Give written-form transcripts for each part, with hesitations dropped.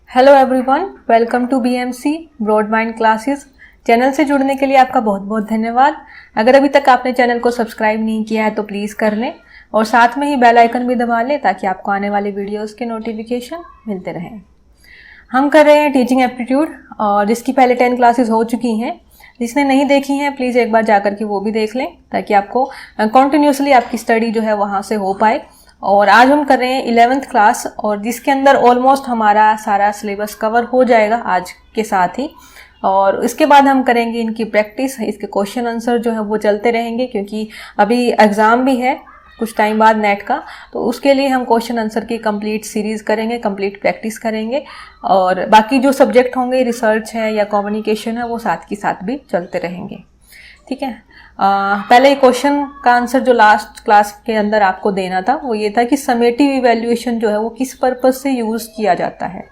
Hello everyone, welcome to BMC broad mind classes. Channel से जुड़ने के लिए आपका बहुत बहुत धन्यवाद। अगर अभी तक आपने चैनल को सब्सक्राइब नहीं किया है तो प्लीज़ कर लें और साथ में ही बेल आइकन भी दबा लें ताकि आपको आने वाले वीडियोस के नोटिफिकेशन मिलते रहें। हम कर रहे हैं टीचिंग एप्टीट्यूड और जिसकी पहले 10 क्लासेस हो चुकी हैं। जिसने नहीं देखी हैं प्लीज़ एक बार जाकर के वो भी देख लें ताकि आपको कंटिन्यूसली आपकी स्टडी जो है वहाँ से हो पाए। और आज हम कर रहे हैं 11th क्लास और जिसके अंदर ऑलमोस्ट हमारा सारा सिलेबस कवर हो जाएगा आज के साथ ही। और इसके बाद हम करेंगे इनकी प्रैक्टिस, इसके क्वेश्चन आंसर जो है वो चलते रहेंगे क्योंकि अभी एग्ज़ाम भी है कुछ टाइम बाद नेट का, तो उसके लिए हम क्वेश्चन आंसर की कंप्लीट सीरीज़ करेंगे, कंप्लीट प्रैक्टिस करेंगे। और बाकी जो सब्जेक्ट होंगे, रिसर्च है या कम्युनिकेशन है, वो साथ के साथ भी चलते रहेंगे। ठीक है। पहले क्वेश्चन का आंसर जो लास्ट क्लास के अंदर आपको देना था वो ये था कि समेटिव इवैल्यूएशन जो है वो किस पर्पज से यूज़ किया जाता है।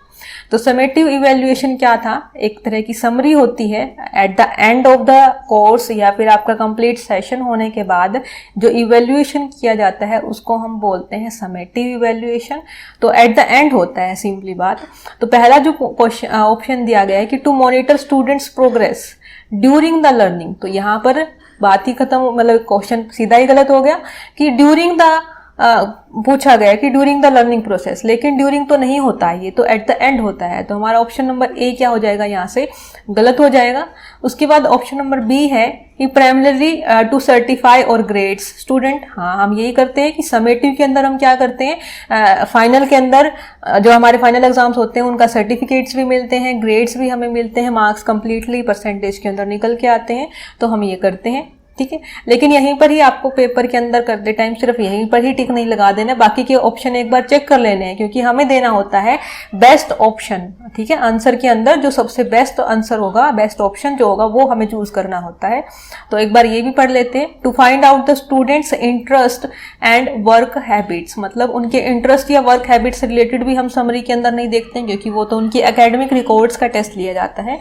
तो समेटिव इवैल्यूएशन क्या था, एक तरह की समरी होती है at the end of the course या फिर आपका कंप्लीट सेशन होने के बाद जो इवैल्यूएशन किया जाता है उसको हम बोलते हैं समेटिव इवैल्यूएशन। तो एट द एंड होता है सिंपली बात। तो पहला जो क्वेश्चन ऑप्शन दिया गया है कि to monitor students progress during the learning, तो यहाँ पर बात ही खत्म, मतलब क्वेश्चन सीधा ही गलत हो गया कि ड्यूरिंग द पूछा गया कि ड्यूरिंग द लर्निंग प्रोसेस, लेकिन ड्यूरिंग तो नहीं होता है, ये तो एट द एंड होता है। तो हमारा ऑप्शन नंबर ए क्या हो जाएगा, यहाँ से गलत हो जाएगा। उसके बाद ऑप्शन नंबर बी है कि प्राइमरी टू सर्टिफाई और ग्रेड्स स्टूडेंट। हाँ, हम यही करते हैं कि समेटिव के अंदर हम क्या करते हैं, फाइनल के अंदर जो हमारे फाइनल एग्जाम्स होते हैं उनका सर्टिफिकेट्स भी मिलते हैं, ग्रेड्स भी हमें मिलते हैं, मार्क्स कंप्लीटली परसेंटेज के अंदर निकल के आते हैं, तो हम ये करते हैं। ठीक है, लेकिन यहीं पर ही आपको पेपर के अंदर करते टाइम सिर्फ यहीं पर ही टिक नहीं लगा देना, बाकी के ऑप्शन एक बार चेक कर लेने हैं क्योंकि हमें देना होता है बेस्ट ऑप्शन। ठीक है, आंसर के अंदर जो सबसे बेस्ट आंसर होगा, बेस्ट ऑप्शन जो होगा वो हमें चूज करना होता है। तो एक बार ये भी पढ़ लेते हैं। To find out the students interest and work habits, मतलब उनके इंटरेस्ट या वर्क हैबिट्स से रिलेटेड भी हम समरी के अंदर नहीं देखते हैं क्योंकि वो तो उनकी एकेडमिक रिकॉर्ड्स का टेस्ट लिया जाता है।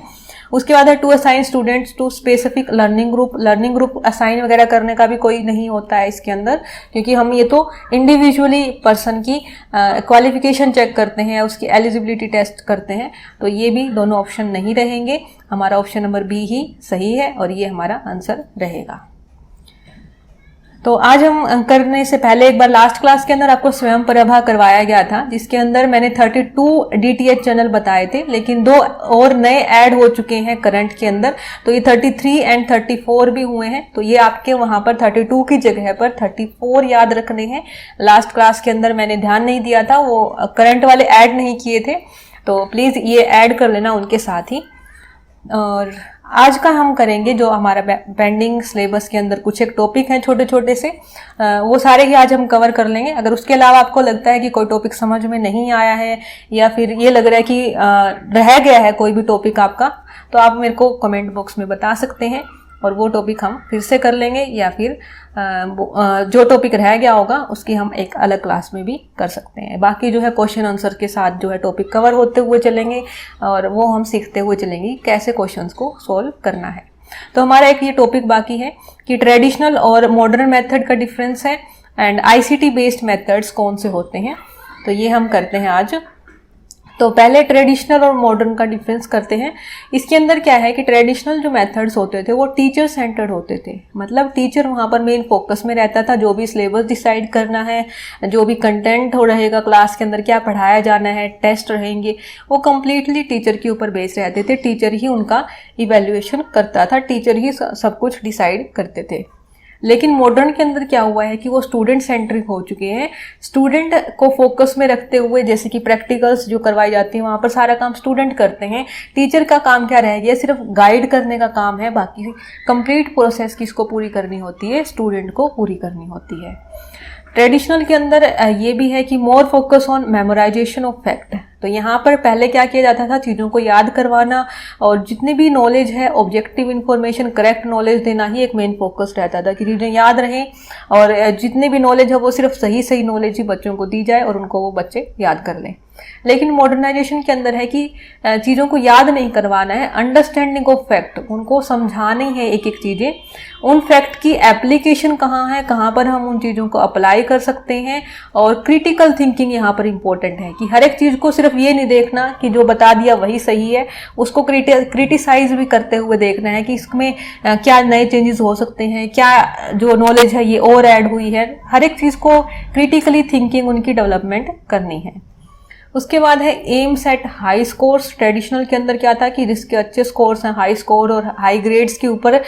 उसके बाद है to assign students to specific learning group assign वगैरह करने का भी कोई नहीं होता है इसके अंदर क्योंकि हम ये तो इंडिविजुअली पर्सन की क्वालिफिकेशन चेक करते हैं, उसकी एलिजिबिलिटी टेस्ट करते हैं। तो ये भी दोनों ऑप्शन नहीं रहेंगे, हमारा ऑप्शन नंबर बी ही सही है और ये हमारा आंसर रहेगा। तो आज हम करने से पहले एक बार लास्ट क्लास के अंदर आपको स्वयं प्रभा करवाया गया था जिसके अंदर मैंने 32 डीटीएच चैनल बताए थे, लेकिन 2 और नए ऐड हो चुके हैं करंट के अंदर। तो ये 33 एंड 34 भी हुए हैं, तो ये आपके वहां पर 32 की जगह पर 34 याद रखने हैं। लास्ट क्लास के अंदर मैंने ध्यान नहीं दिया था, वो करंट वाले ऐड नहीं किए थे, तो प्लीज ये ऐड कर लेना उनके साथ ही। और आज का हम करेंगे जो हमारा पेंडिंग सिलेबस के अंदर कुछ एक टॉपिक हैं छोटे छोटे से, वो सारे ही आज हम कवर कर लेंगे। अगर उसके अलावा आपको लगता है कि कोई टॉपिक समझ में नहीं आया है या फिर ये लग रहा है कि रह गया है कोई भी टॉपिक आपका, तो आप मेरे को कमेंट बॉक्स में बता सकते हैं और वो टॉपिक हम फिर से कर लेंगे या फिर जो टॉपिक रह गया होगा उसकी हम एक अलग क्लास में भी कर सकते हैं। बाकी जो है क्वेश्चन आंसर के साथ जो है टॉपिक कवर होते हुए चलेंगे और वो हम सीखते हुए चलेंगे कैसे क्वेश्चंस को सॉल्व करना है। तो हमारा एक ये टॉपिक बाकी है कि ट्रेडिशनल और मॉडर्न मेथड का डिफरेंस है एंड आईसीटी बेस्ड मेथड्स कौन से होते हैं, तो ये हम करते हैं आज। तो पहले ट्रेडिशनल और मॉडर्न का डिफरेंस करते हैं। इसके अंदर क्या है कि ट्रेडिशनल जो मेथड्स होते थे वो टीचर सेंटर्ड होते थे, मतलब टीचर वहाँ पर मेन फोकस में रहता था। जो भी सिलेबस डिसाइड करना है, जो भी कंटेंट हो रहेगा क्लास के अंदर, क्या पढ़ाया जाना है, टेस्ट रहेंगे, वो कम्प्लीटली टीचर के ऊपर बेस रहते थे। टीचर ही उनका इवेल्युएशन करता था, टीचर ही सब कुछ डिसाइड करते थे। लेकिन मॉडर्न के अंदर क्या हुआ है कि वो स्टूडेंट सेंट्रिक हो चुके हैं। स्टूडेंट को फोकस में रखते हुए जैसे कि प्रैक्टिकल्स जो करवाई जाती हैं वहाँ पर सारा काम स्टूडेंट करते हैं। टीचर का काम क्या रह गया, सिर्फ गाइड करने का काम है, बाकी कंप्लीट प्रोसेस किसको पूरी करनी होती है, स्टूडेंट को पूरी करनी होती है। ट्रेडिशनल के अंदर ये भी है कि more focus on memorisation of fact. तो यहाँ पर पहले क्या किया जाता था, चीज़ों को याद करवाना और जितनी भी नॉलेज है ऑब्जेक्टिव इन्फॉर्मेशन, करेक्ट नॉलेज देना ही एक मेन फोकस रहता था कि चीज़ें याद रहें और जितनी भी नॉलेज है वो सिर्फ सही नॉलेज ही बच्चों को दी जाए और उनको वो बच्चे याद कर लें। लेकिन मॉडर्नाइजेशन के अंदर है कि चीज़ों को याद नहीं करवाना है, अंडरस्टैंडिंग ऑफ फैक्ट, उनको समझानी है एक एक चीज़ें, उन फैक्ट की एप्लीकेशन कहाँ है, कहाँ पर हम उन चीज़ों को अप्लाई कर सकते हैं। और क्रिटिकल थिंकिंग यहाँ पर इम्पोर्टेंट है कि हर एक चीज़ को सिर्फ ये नहीं देखना कि जो बता दिया वही सही है, उसको क्रिटिसाइज भी करते हुए देखना है कि इसमें क्या नए चेंजेस हो सकते हैं, क्या जो नॉलेज है ये और ऐड हुई है। हर एक चीज़ को क्रिटिकली थिंकिंग उनकी डेवलपमेंट करनी है। उसके बाद है aim set high scores. Traditional के अंदर क्या था कि जिसके अच्छे स्कोर्स हैं, हाई स्कोर और हाई ग्रेड्स के ऊपर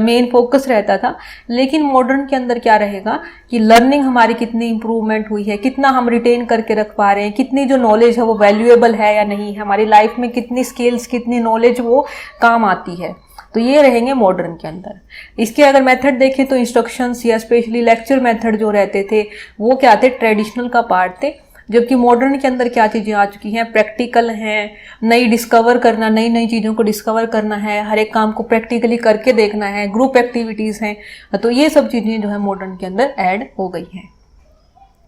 मेन फोकस रहता था। लेकिन मॉडर्न के अंदर क्या रहेगा कि लर्निंग हमारी कितनी इंप्रूवमेंट हुई है, कितना हम रिटेन करके रख पा रहे हैं, कितनी जो नॉलेज है वो वैल्यूएबल है या नहीं है, हमारी लाइफ में कितनी स्किल्स, कितनी नॉलेज वो काम आती है। तो ये रहेंगे मॉडर्न के अंदर। इसके अगर मेथड देखें तो इंस्ट्रक्शंस या स्पेशली लेक्चर मेथड जो रहते थे वो क्या थे, ट्रेडिशनल का पार्ट थे। जबकि मॉडर्न के अंदर क्या चीज़ें आ चुकी हैं, प्रैक्टिकल हैं, नई डिस्कवर करना, नई नई चीज़ों को डिस्कवर करना है, हर एक काम को प्रैक्टिकली करके देखना है, ग्रुप एक्टिविटीज़ हैं। तो ये सब चीज़ें जो है मॉडर्न के अंदर ऐड हो गई हैं।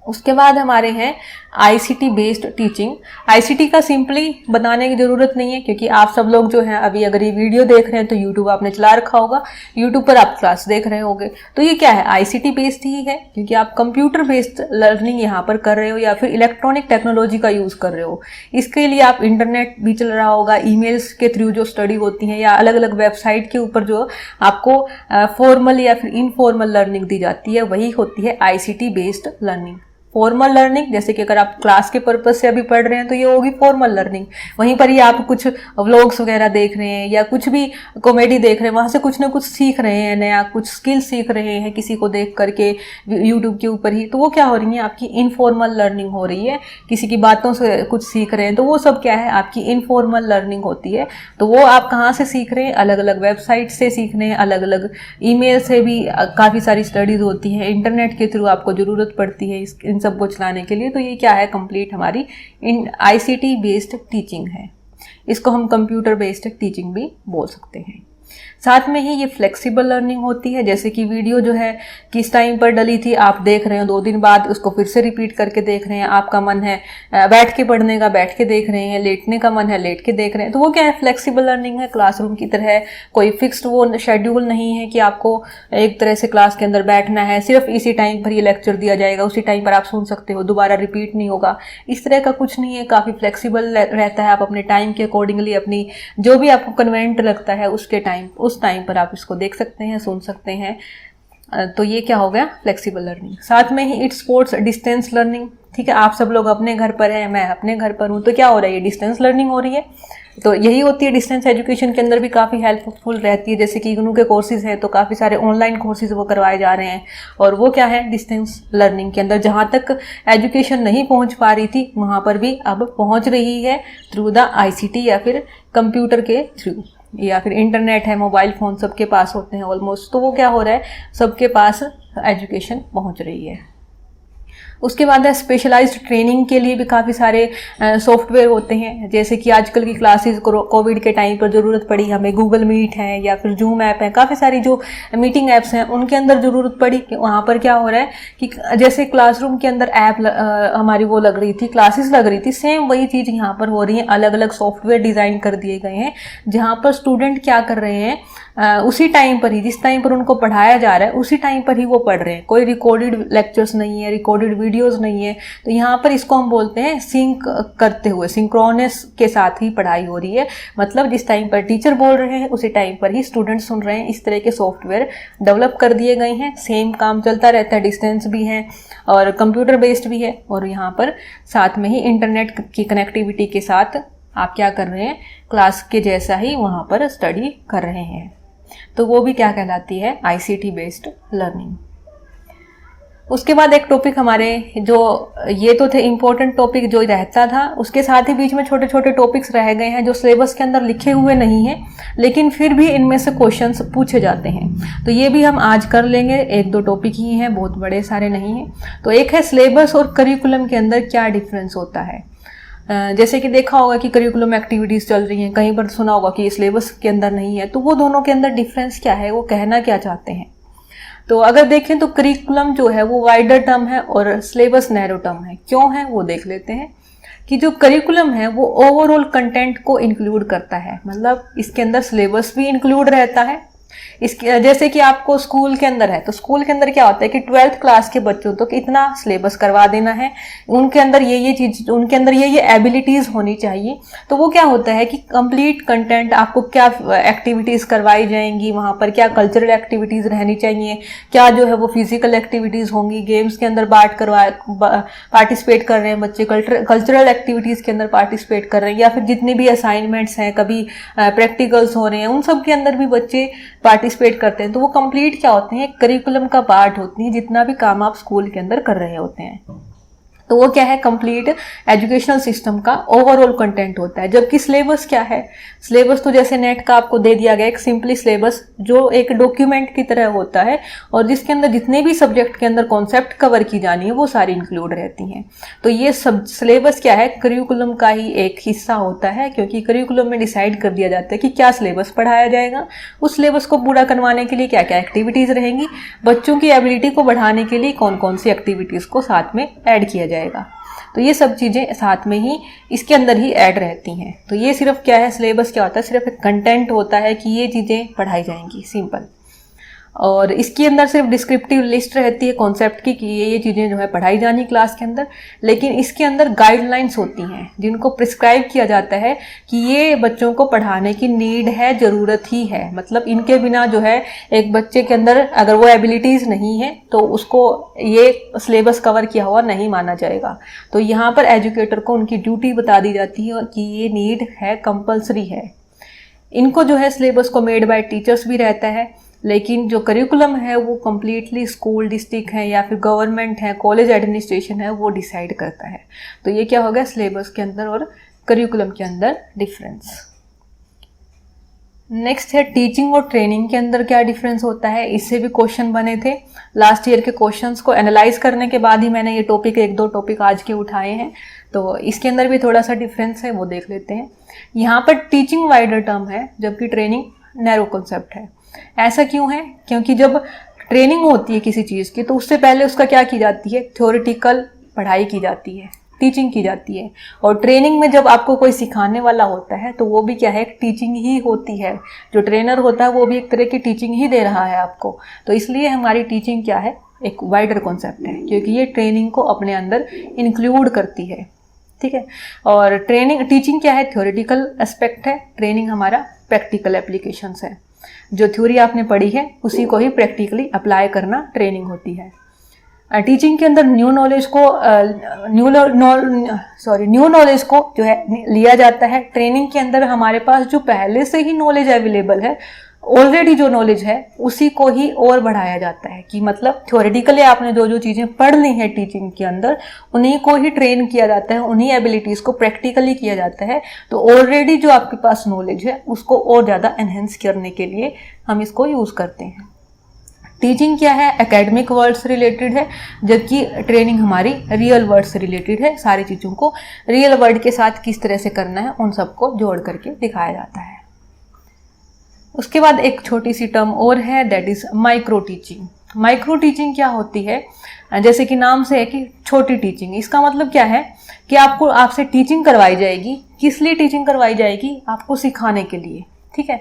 उसके बाद हमारे हैं आईसीटी बेस्ड टीचिंग। आईसीटी का सिंपली बताने की ज़रूरत नहीं है क्योंकि आप सब लोग जो हैं अभी अगर ये वीडियो देख रहे हैं तो यूट्यूब आपने चला रखा होगा, यूट्यूब पर आप क्लास देख रहे होंगे। तो ये क्या है, आईसीटी बेस्ड ही है क्योंकि आप कंप्यूटर बेस्ड लर्निंग यहाँ पर कर रहे हो या फिर इलेक्ट्रॉनिक टेक्नोलॉजी का यूज़ कर रहे हो। इसके लिए आप इंटरनेट भी चल रहा होगा, ईमेल्स के थ्रू जो स्टडी होती है या अलग अलग वेबसाइट के ऊपर जो आपको फॉर्मल या फिर इनफॉर्मल लर्निंग दी जाती है वही होती है ICT based learning. Formal learning जैसे कि अगर आप क्लास के पर्पज से अभी पढ़ रहे हैं तो ये होगी फॉर्मल लर्निंग। वहीं पर ही आप कुछ व्लॉग्स वगैरह देख रहे हैं या कुछ भी कॉमेडी देख रहे हैं, वहाँ से कुछ ना कुछ सीख रहे हैं, नया कुछ स्किल सीख रहे हैं किसी को देख करके यूट्यूब के ऊपर ही, तो वो क्या हो रही है, आपकी इनफॉर्मल लर्निंग हो रही है। किसी की बातों से कुछ सीख रहे हैं तो वो सब क्या है, आपकी इनफॉर्मल लर्निंग होती है। तो वो आप कहाँ से सीख रहे हैं, अलग अलग वेबसाइट से सीख रहे हैं, अलग अलग ईमेल से भी काफ़ी सारी स्टडीज़ होती हैं, इंटरनेट के थ्रू आपको ज़रूरत पड़ती है इन सबको चलाने के लिए। तो ये क्या है, कंप्लीट हमारी आईसीटी बेस्ड टीचिंग है। इसको हम कंप्यूटर बेस्ड टीचिंग भी बोल सकते हैं। साथ में ही ये फ्लेक्सिबल लर्निंग होती है, जैसे कि वीडियो जो है किस टाइम पर डली थी आप देख रहे हो, 2 दिन बाद उसको फिर से रिपीट करके देख रहे हैं। आपका मन है बैठ के पढ़ने का, बैठ के देख रहे हैं, लेटने का मन है, लेट के देख रहे हैं। तो वो क्या है, फ्लेक्सिबल लर्निंग है, क्लासरूम की तरह कोई फिक्स्ड वो शेड्यूल नहीं है कि आपको एक तरह से क्लास के अंदर बैठना है, सिर्फ इसी टाइम पर ये लेक्चर दिया जाएगा, उसी टाइम पर आप सुन सकते हो, दोबारा रिपीट नहीं होगा, इस तरह का कुछ नहीं है। काफ़ी फ्लेक्सिबल रहता है, आप अपने टाइम के अकॉर्डिंगली अपनी जो भी आपको कन्वेंट लगता है उस टाइम पर आप इसको देख सकते हैं, सुन सकते हैं। तो ये क्या हो गया, फ्लेक्सिबल लर्निंग। साथ में ही इट्स स्पोर्ट्स डिस्टेंस लर्निंग। ठीक है, आप सब लोग अपने घर पर हैं, मैं अपने घर पर हूँ, तो क्या हो रहा है, ये डिस्टेंस लर्निंग हो रही है। तो यही होती है डिस्टेंस एजुकेशन के अंदर भी काफ़ी हेल्पफुल रहती है। जैसे कि इग्नू के कोर्सेज हैं तो काफ़ी सारे ऑनलाइन कोर्सेज वो करवाए जा रहे हैं, और वो क्या है, डिस्टेंस लर्निंग के अंदर जहाँ तक एजुकेशन नहीं पहुँच पा रही थी वहाँ पर भी अब पहुँच रही है थ्रू द आईसीटी या फिर कंप्यूटर के थ्रू, या फिर इंटरनेट है, मोबाइल फ़ोन सबके पास होते हैं ऑलमोस्ट। तो वो क्या हो रहा है, सबके पास एजुकेशन पहुंच रही है। उसके बाद है स्पेशलाइज्ड ट्रेनिंग के लिए भी काफ़ी सारे सॉफ्टवेयर होते हैं। जैसे कि आजकल की क्लासेस कोविड के टाइम पर ज़रूरत पड़ी हमें, गूगल मीट है या फिर जूम ऐप है, काफ़ी सारी जो मीटिंग ऐप्स हैं उनके अंदर ज़रूरत पड़ी कि वहाँ पर क्या हो रहा है कि जैसे क्लासरूम के अंदर ऐप हमारी वो लग रही थी, क्लासेस लग रही थी, सेम वही चीज़ यहाँ पर हो रही है। अलग अलग सॉफ्टवेयर डिज़ाइन कर दिए गए हैं जहाँ पर स्टूडेंट क्या कर रहे हैं, उसी टाइम पर ही, जिस टाइम पर उनको पढ़ाया जा रहा है उसी टाइम पर ही वो पढ़ रहे हैं। कोई रिकॉर्डेड लेक्चर्स नहीं है, रिकॉर्डेड वीडियोस नहीं है। तो यहाँ पर इसको हम बोलते हैं सिंक करते हुए, सिंक्रोनस के साथ ही पढ़ाई हो रही है। मतलब जिस टाइम पर टीचर बोल रहे हैं उसी टाइम पर ही स्टूडेंट सुन रहे हैं। इस तरह के सॉफ्टवेयर डेवलप कर दिए गए हैं। सेम काम चलता रहता है, डिस्टेंस भी है और कंप्यूटर बेस्ड भी है, और यहाँ पर साथ में ही इंटरनेट की कनेक्टिविटी के साथ आप क्या कर रहे हैं, क्लास के जैसा ही वहाँ पर स्टडी कर रहे हैं। तो वो भी क्या कहलाती है, आईसीटी बेस्ड लर्निंग। उसके बाद एक टॉपिक हमारे, जो ये तो थे इम्पोर्टेंट टॉपिक जो रहता था, उसके साथ ही बीच में छोटे छोटे टॉपिक्स रह गए हैं जो सिलेबस के अंदर लिखे हुए नहीं हैं, लेकिन फिर भी इनमें से क्वेश्चंस पूछे जाते हैं। तो ये भी हम आज कर लेंगे, 1-2 टॉपिक ही हैं, बहुत बड़े सारे नहीं हैं। तो एक है सिलेबस और करिकुलम के अंदर क्या डिफरेंस होता है। जैसे कि देखा होगा कि करिकुलम एक्टिविटीज़ चल रही हैं, कहीं पर सुना होगा कि ये सिलेबस के अंदर नहीं है। तो वो दोनों के अंदर डिफरेंस क्या है, वो कहना क्या चाहते हैं। तो अगर देखें तो करिकुलम जो है वो वाइडर टर्म है और सिलेबस नैरो टर्म है। क्यों है वो देख लेते हैं। कि जो करिकुलम है वो ओवरऑल कंटेंट को इंक्लूड करता है, मतलब इसके अंदर सिलेबस भी इंक्लूड रहता है। इसके जैसे कि आपको स्कूल के अंदर है, तो स्कूल के अंदर क्या होता है कि 12th क्लास के बच्चों तक इतना सिलेबस करवा देना है, उनके अंदर ये चीज, उनके अंदर ये एबिलिटीज होनी चाहिए। तो वो क्या होता है कि कंप्लीट कंटेंट, आपको क्या एक्टिविटीज करवाई जाएंगी, वहां पर क्या कल्चरल एक्टिविटीज रहनी चाहिए, क्या जो है वो फिजिकल एक्टिविटीज होंगी, गेम्स के अंदर पार्टिसिपेट कर रहे हैं बच्चे, कल्चरल एक्टिविटीज के अंदर पार्टिसिपेट कर रहे हैं, या फिर जितने भी असाइनमेंट्स हैं, कभी प्रैक्टिकल्स हो रहे हैं, उन सब के अंदर भी बच्चे पार्टिसिपेट करते हैं। तो वो कंप्लीट क्या होते हैं, करिकुलम का पार्ट होती है, जितना भी काम आप स्कूल के अंदर कर रहे होते हैं। तो वो क्या है, कंप्लीट एजुकेशनल सिस्टम का ओवरऑल कंटेंट होता है। जबकि सिलेबस क्या है, सिलेबस तो जैसे नेट का आपको दे दिया गया एक सिंपली सिलेबस, जो एक डॉक्यूमेंट की तरह होता है और जिसके अंदर जितने भी सब्जेक्ट के अंदर कॉन्सेप्ट कवर की जानी है वो सारी इंक्लूड रहती हैं। तो ये सब सिलेबस क्या है, करिकुलम का ही एक हिस्सा होता है, क्योंकि करिकुलम में डिसाइड कर दिया जाता है कि क्या सिलेबस पढ़ाया जाएगा, उस सिलेबस को पूरा करवाने के लिए क्या क्या एक्टिविटीज रहेंगी, बच्चों की एबिलिटी को बढ़ाने के लिए कौन कौन सी एक्टिविटीज को साथ में ऐड किया जाएगा। तो ये सब चीज़ें साथ में ही इसके अंदर ही ऐड रहती हैं। तो ये सिर्फ क्या है, सिलेबस क्या होता है, सिर्फ एक कंटेंट होता है कि ये चीज़ें पढ़ाई जाएंगी, सिंपल। और इसके अंदर सिर्फ डिस्क्रिप्टिव लिस्ट रहती है कॉन्सेप्ट की कि ये चीज़ें जो है पढ़ाई जानी क्लास के अंदर, लेकिन इसके अंदर गाइडलाइंस होती हैं जिनको प्रिस्क्राइब किया जाता है कि ये बच्चों को पढ़ाने की नीड है, ज़रूरत ही है। मतलब इनके बिना जो है एक बच्चे के अंदर अगर वो एबिलिटीज़ नहीं है तो उसको ये सिलेबस कवर किया हुआ नहीं माना जाएगा। तो यहाँ पर एजुकेटर को उनकी ड्यूटी बता दी जाती है कि ये नीड है, कंपल्सरी है। इनको जो है सिलेबस को मेड बाय टीचर्स भी रहता है, लेकिन जो करिकुलम है वो कम्प्लीटली स्कूल डिस्ट्रिक्ट है या फिर गवर्नमेंट है, कॉलेज एडमिनिस्ट्रेशन है, वो डिसाइड करता है। तो ये क्या हो गया, सिलेबस के अंदर और करिकुलम के अंदर डिफरेंस। नेक्स्ट है टीचिंग और ट्रेनिंग के अंदर क्या डिफरेंस होता है। इससे भी क्वेश्चन बने थे, लास्ट ईयर के क्वेश्चंस को एनालाइज करने के बाद ही मैंने ये टॉपिक, एक दो टॉपिक आज के उठाए हैं। तो इसके अंदर भी थोड़ा सा डिफरेंस है, वो देख लेते हैं। यहाँ पर टीचिंग वाइडर टर्म है, जबकि ट्रेनिंग नैरो कॉन्सेप्ट है। ऐसा क्यों है, क्योंकि जब ट्रेनिंग होती है किसी चीज़ की तो उससे पहले उसका क्या की जाती है, थ्योरेटिकल पढ़ाई की जाती है, टीचिंग की जाती है। और ट्रेनिंग में जब आपको कोई सिखाने वाला होता है तो वो भी क्या है, एक टीचिंग ही होती है। जो ट्रेनर होता है वो भी एक तरह की टीचिंग ही दे रहा है आपको। तो इसलिए हमारी टीचिंग क्या है, एक वाइडर कॉन्सेप्ट है, क्योंकि ये ट्रेनिंग को अपने अंदर इंक्लूड करती है। ठीक है। और टीचिंग क्या है, थ्योरेटिकल एस्पेक्ट है, ट्रेनिंग हमारा प्रैक्टिकल एप्लीकेशंस है। जो थ्योरी आपने पढ़ी है उसी को ही प्रैक्टिकली अप्लाई करना ट्रेनिंग होती है। टीचिंग के अंदर न्यू नॉलेज को जो है लिया जाता है। ट्रेनिंग के अंदर हमारे पास जो पहले से ही नॉलेज अवेलेबल है, ऑलरेडी जो नॉलेज है उसी को ही और बढ़ाया जाता है। कि मतलब थ्योरेटिकली आपने जो जो चीज़ें पढ़ ली हैं टीचिंग के अंदर, उन्हीं को ही ट्रेन किया जाता है, उन्हीं एबिलिटीज़ को प्रैक्टिकली किया जाता है। तो ऑलरेडी जो आपके पास नॉलेज है उसको और ज़्यादा एनहेंस करने के लिए हम इसको यूज़ करते हैं। टीचिंग क्या है, एकेडमिक वर्ड से रिलेटेड है, जबकि ट्रेनिंग हमारी रियल वर्ड से रिलेटेड है। सारी चीज़ों को रियल वर्ड के साथ किस तरह से करना है उन सबको जोड़ करके दिखाया जाता है। उसके बाद एक छोटी सी टर्म और है, that is micro teaching. Micro teaching क्या होती है, जैसे कि नाम से है कि छोटी टीचिंग। इसका मतलब क्या है कि आपसे टीचिंग करवाई जाएगी। किस लिए टीचिंग करवाई जाएगी, आपको सिखाने के लिए। ठीक है।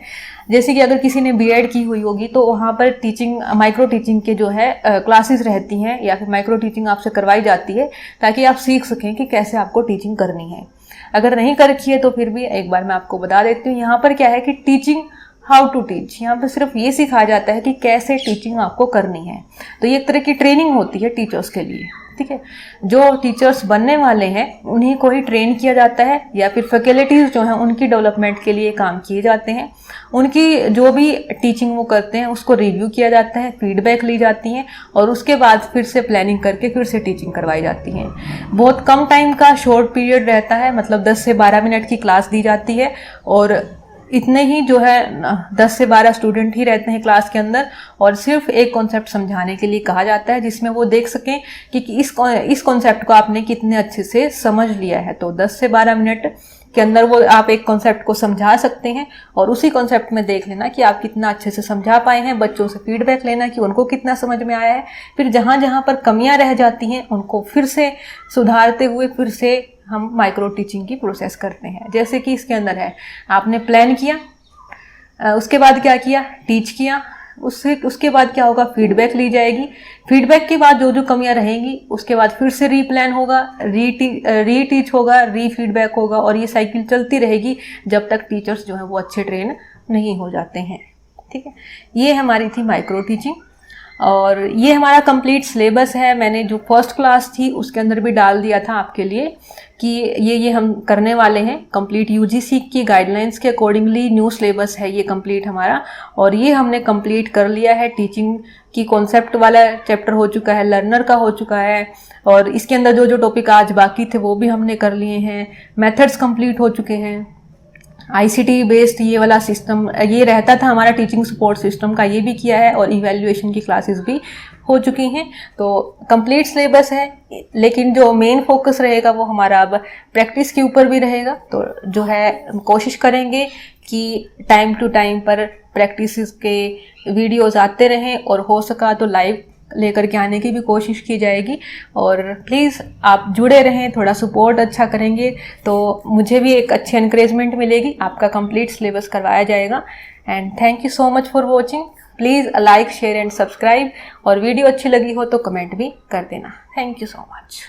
जैसे कि अगर किसी ने बीएड की हुई होगी तो वहाँ पर टीचिंग, माइक्रो टीचिंग के जो है क्लासेस रहती हैं, या फिर माइक्रो टीचिंग आपसे करवाई जाती है ताकि आप सीख सकें कि कैसे आपको टीचिंग करनी है। अगर नहीं कर रखी है तो फिर भी एक बार मैं आपको बता देती हूँ। यहाँ पर क्या है कि टीचिंग हाउ टू टीच, यहाँ पर सिर्फ ये सिखाया जाता है कि कैसे टीचिंग आपको करनी है। तो ये एक तरह की ट्रेनिंग होती है टीचर्स के लिए। ठीक है। जो टीचर्स बनने वाले हैं उन्हीं को ही ट्रेन किया जाता है, या फिर फैकल्टीज जो हैं उनकी डेवलपमेंट के लिए काम किए जाते हैं। उनकी जो भी टीचिंग वो करते हैं उसको रिव्यू किया जाता है, फीडबैक ली जाती हैं, और उसके बाद फिर से प्लानिंग करके फिर से टीचिंग करवाई जाती है। बहुत कम टाइम का शॉर्ट पीरियड रहता है, मतलब 10 से 12 मिनट की क्लास दी जाती है, और इतने ही जो है 10 से 12 स्टूडेंट ही रहते हैं क्लास के अंदर, और सिर्फ एक कॉन्सेप्ट समझाने के लिए कहा जाता है जिसमें वो देख सकें कि इस कॉन्सेप्ट को आपने कितने अच्छे से समझ लिया है। तो 10 से 12 मिनट के अंदर वो आप एक कॉन्सेप्ट को समझा सकते हैं, और उसी कॉन्सेप्ट में देख लेना कि आप कितना अच्छे से समझा पाए हैं। बच्चों से फीडबैक लेना कि उनको कितना समझ में आया है। फिर जहाँ जहाँ पर कमियाँ रह जाती हैं उनको फिर से सुधारते हुए फिर से हम माइक्रो टीचिंग की प्रोसेस करते हैं। जैसे कि इसके अंदर है, आपने प्लान किया, उसके बाद क्या किया, टीच किया, उसके बाद क्या होगा, फीडबैक ली जाएगी। फीडबैक के बाद जो जो कमियां रहेंगी उसके बाद फिर से रीप्लान होगा, री टीच होगा, री फीडबैक होगा, और ये साइकिल चलती रहेगी जब तक टीचर्स जो है वो अच्छे ट्रेन नहीं हो जाते हैं। ठीक है, ये हमारी थी माइक्रो टीचिंग, और ये हमारा कंप्लीट सिलेबस है। मैंने जो फर्स्ट क्लास थी उसके अंदर भी डाल दिया था आपके लिए कि ये हम करने वाले हैं। कंप्लीट यूजीसी की गाइडलाइंस के अकॉर्डिंगली न्यू सिलेबस है ये कंप्लीट हमारा, और ये हमने कंप्लीट कर लिया है। टीचिंग की कॉन्सेप्ट वाला चैप्टर हो चुका है, लर्नर का हो चुका है, और इसके अंदर जो जो टॉपिक आज बाकी थे वो भी हमने कर लिए हैं। मेथड्स कंप्लीट हो चुके हैं। आईसीटी बेस्ड ये वाला सिस्टम ये रहता था हमारा टीचिंग सपोर्ट सिस्टम का, ये भी किया है, और इवैल्यूएशन की क्लासेस भी हो चुकी हैं। तो कंप्लीट सिलेबस है, लेकिन जो मेन फोकस रहेगा वो हमारा अब प्रैक्टिस के ऊपर भी रहेगा। तो जो है कोशिश करेंगे कि टाइम टू टाइम पर प्रैक्टिस के वीडियोस आते रहें, और हो सका तो लाइव लेकर के आने की भी कोशिश की जाएगी। और प्लीज़ आप जुड़े रहें, थोड़ा सपोर्ट अच्छा करेंगे तो मुझे भी एक अच्छी एनकरेजमेंट मिलेगी, आपका कंप्लीट सिलेबस करवाया जाएगा। And thank you so much for watching. Please like, share and subscribe, और वीडियो अच्छी लगी हो तो कमेंट भी कर देना। Thank you so much.